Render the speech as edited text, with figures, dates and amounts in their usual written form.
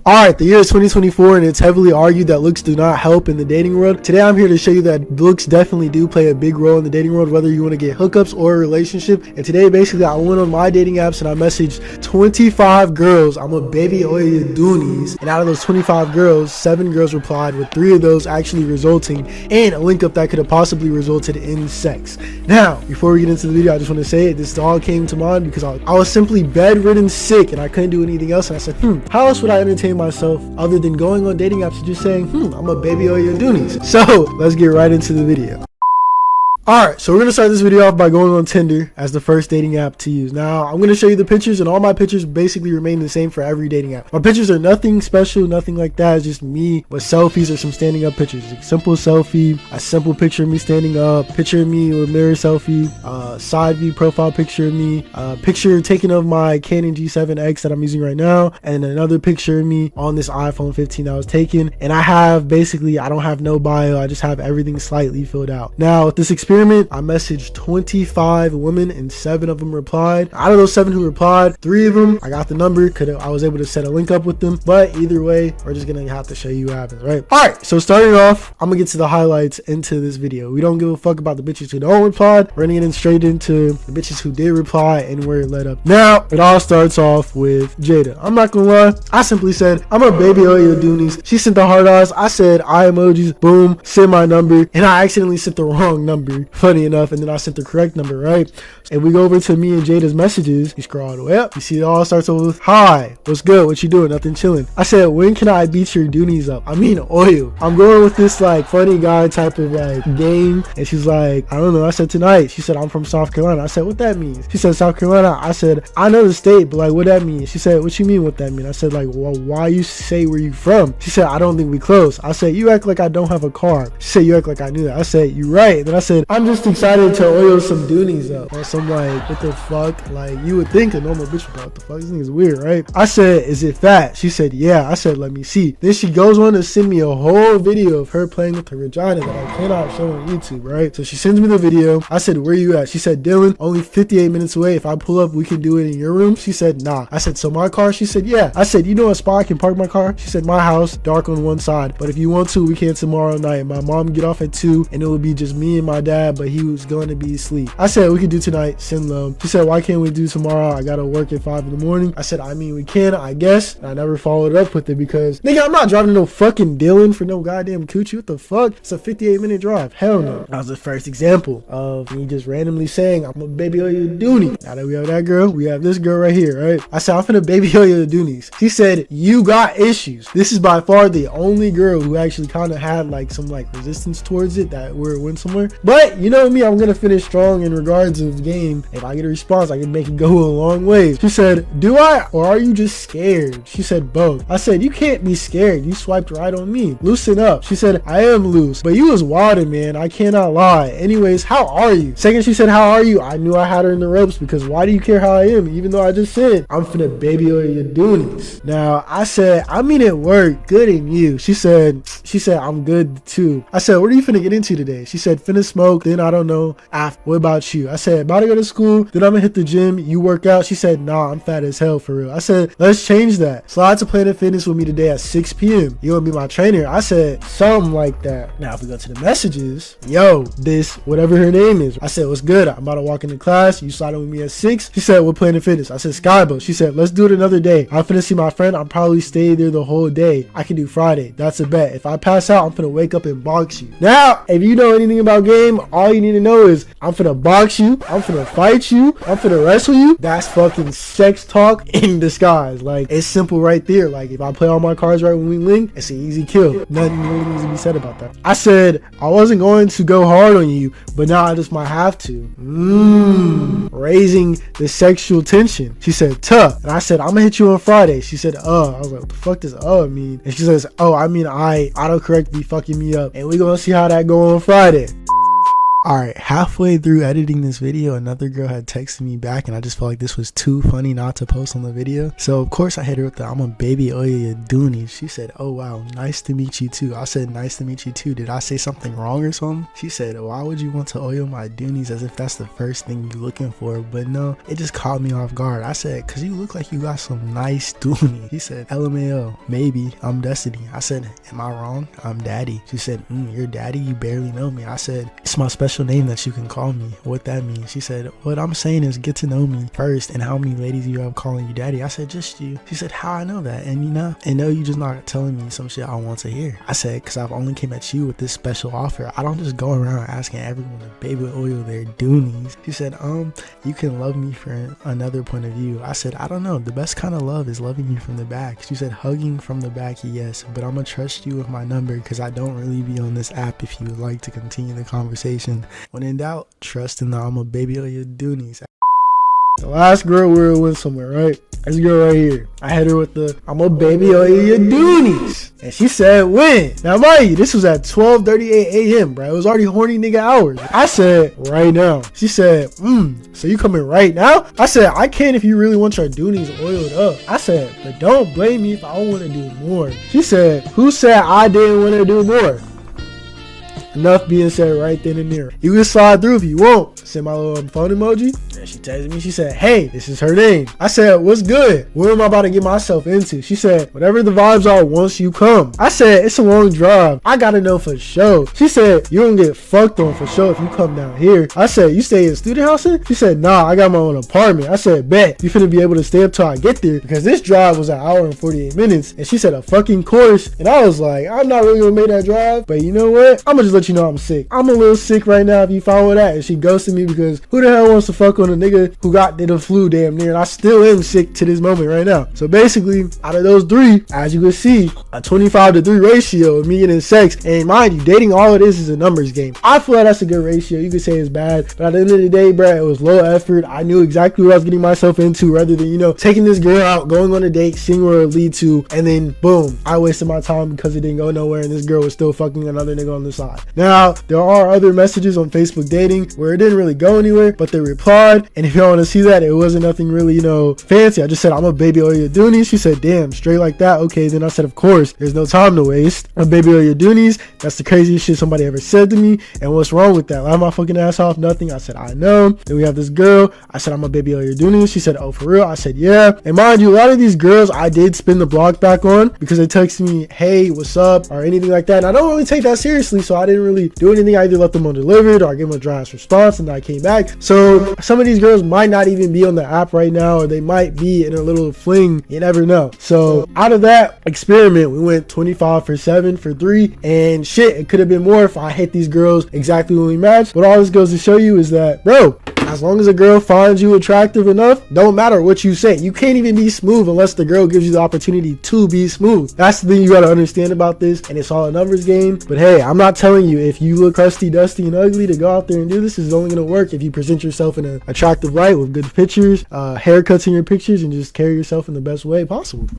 Alright, the year is 2024 and it's heavily argued that looks do not help in the dating world. Today I'm here to show you that looks definitely do play a big role in the dating world, whether you want to get hookups or a relationship. And today basically I went on my dating apps and I messaged 25 girls. I'm a baby oil your doonies. And out of those 25 girls, 7 girls replied, with 3 of those actually resulting in a link up that could have possibly resulted in sex. Now, before we get into the video, I just want to say this all came to mind because I was simply bedridden sick and I couldn't do anything else. And I said, how else would I entertain myself other than going on dating apps and just saying, I'm a baby oil your doonies. So let's get right into the video. Alright, so we're going to start this video off by going on Tinder as the first dating app to use. Now, I'm going to show you the pictures, and all my pictures basically remain the same for every dating app. My pictures are nothing special, nothing like that. It's just me with selfies or some standing up pictures. Like simple selfie, a simple picture of me standing up, picture of me with mirror selfie, side view profile picture of me, picture taken of my Canon G7X that I'm using right now, and another picture of me on this iPhone 15 that was taken. And I have basically, I don't have no bio. I just have everything slightly filled out. Now, with this experiment, I messaged 25 women and 7 of them replied. Out of those 7 who replied, 3 of them I got the number, I was able to set a link up with them. But either way, we're just gonna have to show you what happens, right? All right, so starting off, I'm gonna get to the highlights into this video. We don't give a fuck about the bitches who don't reply. We're gonna get straight into the bitches who did reply and where it led up. Now it all starts off with Jada. I'm not gonna lie, I simply said, I'm a baby oil your doonies. She sent the hard eyes. I said eye emojis, boom, send my number, and I accidentally sent the wrong number, funny enough, and then I sent the correct number, right? And we go over to me and Jada's messages. You scroll all the way up, you see it all starts over with, hi, what's good, what you doing, nothing, chilling. I said, when can I beat your doonies up? I mean oil. I'm going with this like funny guy type of like game, and she's like, I don't know. I said, tonight. She said, I'm from South Carolina. I said, what that means? She said, South Carolina. I said, I know the state, but like what that means? She said, what you mean what that mean? I said, like, well, why you say where you from? She said, I don't think we close. I said, you act like I don't have a car. She said, you act like I knew that. I said, you right. And then I said, I'm just excited to oil some doonies up. Or some like, what the fuck? Like, you would think a normal bitch would be like, what the fuck? This thing is weird, right? I said, is it fat? She said, yeah. I said, let me see. Then she goes on to send me a whole video of her playing with her vagina that I cannot show on YouTube, right? So she sends me the video. I said, where you at? She said, Dylan, only 58 minutes away. If I pull up, we can do it in your room. She said, nah. I said, so my car? She said, yeah. I said, you know a spot I can park my car? She said, my house, dark on one side. But if you want to, we can tomorrow night. My mom get off at 2 and it will be just me and my dad, but he was going to be asleep. I said, we could do tonight, send low. She said, why can't we do tomorrow? I gotta work at 5 in the morning. I said, I mean, we can, I guess. And I never followed up with it because, nigga, I'm not driving no fucking Dylan for no goddamn coochie. What the fuck? It's a 58-minute drive. Hell no. That was the first example of me just randomly saying, I'm a baby oil your doonies. Now that we have that girl, we have this girl right here, right? I said, I'm finna baby oil your doonies. She said, you got issues. This is by far the only girl who actually kind of had like some like resistance towards it, that where it went somewhere. But you know me, I'm gonna finish strong in regards of the game. If I get a response, I can make it go a long way. She said, do I, or are you just scared? She said, both. I said, you can't be scared. You swiped right on me. Loosen up. She said, I am loose, but you was wildin', man. I cannot lie. Anyways, how are you? Second, she said, how are you? I knew I had her in the ropes because why do you care how I am? Even though I just said, I'm finna baby oil your doonies. Now, I said, I mean it worked. Good in you. She said, I'm good too. I said, what are you finna get into today? She said, finna smoke, then I don't know. After, what about you? I said, about to go to school, then I'm gonna hit the gym, you work out. She said, nah, I'm fat as hell for real. I said, let's change that. Slide to Planet Fitness with me today at 6 p.m. You wanna be my trainer? I said, something like that. Now, if we go to the messages, yo, this, whatever her name is. I said, what's good? I'm about to walk into class. You sliding with me at 6? She said, what Planet Fitness? I said, Skybo. She said, let's do it another day. I'm finna see my friend. I'll probably stay there the whole day. I can do Friday. That's a bet. If I pass out, I'm finna wake up and box you. Now, if you know anything about game, all you need to know is I'm finna box you. I'm finna fight you. I'm finna wrestle you. That's fucking sex talk in disguise. Like, it's simple right there. Like, if I play all my cards right when we link, it's an easy kill. Nothing really needs to be said about that. I said, I wasn't going to go hard on you, but now I just might have to. Raising the sexual tension. She said, tough. And I said, I'm gonna hit you on Friday. She said, I was like, what the fuck does mean? And she says, oh, I mean, I autocorrect be fucking me up. And we gonna see how that go on Friday. Alright, halfway through editing this video, another girl had texted me back and I just felt like this was too funny not to post on the video. So of course I hit her with the "I'm a baby oil your doonies." She said, "Oh wow, nice to meet you too." I said, "Nice to meet you too. Did I say something wrong or something?" She said, "Why would you want to oil my doonies?" As if that's the first thing you're looking for. But no, it just caught me off guard. I said, "Cause you look like you got some nice doonies." She said, "LMAO, maybe I'm Destiny." I said, "Am I wrong? I'm Daddy." She said, "You're Daddy? You barely know me." I said, "It's my special name that you can call me." What that means? She said, "What I'm saying is get to know me first and how many ladies you have calling you daddy." I said, "Just you." She said, "How I know that?" And you just not telling me some shit I want to hear. I said, "Cause I've only came at you with this special offer. I don't just go around asking everyone to baby oil their doonies." She said, "You can love me for another point of view." I said, "I don't know. The best kind of love is loving you from the back." She said, "Hugging from the back, yes, but I'm gonna trust you with my number because I don't really be on this app if you would like to continue the conversation. When in doubt, trust in the I'm a baby oil your doonies." The last girl we went somewhere, right? This girl right here. I hit her with the "I'm a baby oil your doonies." And she said, "When?" Now mind you, this was at 12:38 a.m. bro. It was already horny nigga hours. I said, "Right now." She said, "So you coming right now?" I said, "I can if you really want your doonies oiled up." I said, "But don't blame me if I want to do more." She said, "Who said I didn't want to do more?" Enough being said right then and there. You can slide through if you want. Send my little phone emoji. And she texted me. She said, "Hey, this is her name." I said, "What's good? What am I about to get myself into?" She said, "Whatever the vibes are once you come." I said, "It's a long drive. I gotta know for sure." She said, "You don't get fucked on for sure if you come down here." I said, "You stay in student housing?" She said, "Nah, I got my own apartment." I said, "Bet. You finna be able to stay up till I get there because this drive was an hour and 48 minutes." And she said, "A fucking course." And I was like, I'm not really gonna make that drive. But you know what? I'm gonna just let you know I'm sick. I'm a little sick right now if you follow that. And she ghosted me because who the hell wants to fuck on a nigga who got the flu damn near? And I still am sick to this moment right now. So basically, out of those three, as you can see, a 25-to-3 ratio of me getting sex. And mind you, dating, all it is a numbers game. I feel like that's a good ratio. You could say it's bad, but at the end of the day, bro, it was low effort. I knew exactly what I was getting myself into rather than, taking this girl out, going on a date, seeing where it would lead to, and then boom, I wasted my time because it didn't go nowhere and this girl was still fucking another nigga on the side. Now, there are other messages on Facebook dating where it didn't really go anywhere, but they replied, and if y'all want to see that, it wasn't nothing really, fancy. I just said, "I'm a baby oil your doonies." She said, "Damn, straight like that? Okay." Then I said, "Of course, there's no time to waste. I'm a baby oil your doonies. That's the craziest shit somebody ever said to me, and what's wrong with that? Laugh my fucking ass off, nothing." I said, "I know." Then we have this girl. I said, "I'm a baby oil your doonies." She said, "Oh, for real?" I said, "Yeah." And mind you, a lot of these girls I did spin the block back on because they texted me, "Hey, what's up?" or anything like that, and I don't really take that seriously, so I didn't really do anything. I either let them undelivered or I gave them a dry ass response and I came back. So some of these girls might not even be on the app right now, or they might be in a little fling. You never know. So out of that experiment, we went 25 for 7 for 3, and shit, it could have been more if I hit these girls exactly when we matched. But all this goes to show you is that, bro, as long as a girl finds you attractive enough, don't matter what you say. You can't even be smooth unless the girl gives you the opportunity to be smooth. That's the thing you gotta understand about this, and it's all a numbers game. But hey, I'm not telling you if you look crusty, dusty, and ugly to go out there and do this. Is only gonna work if you present yourself in an attractive light with good pictures, haircuts in your pictures, and just carry yourself in the best way possible.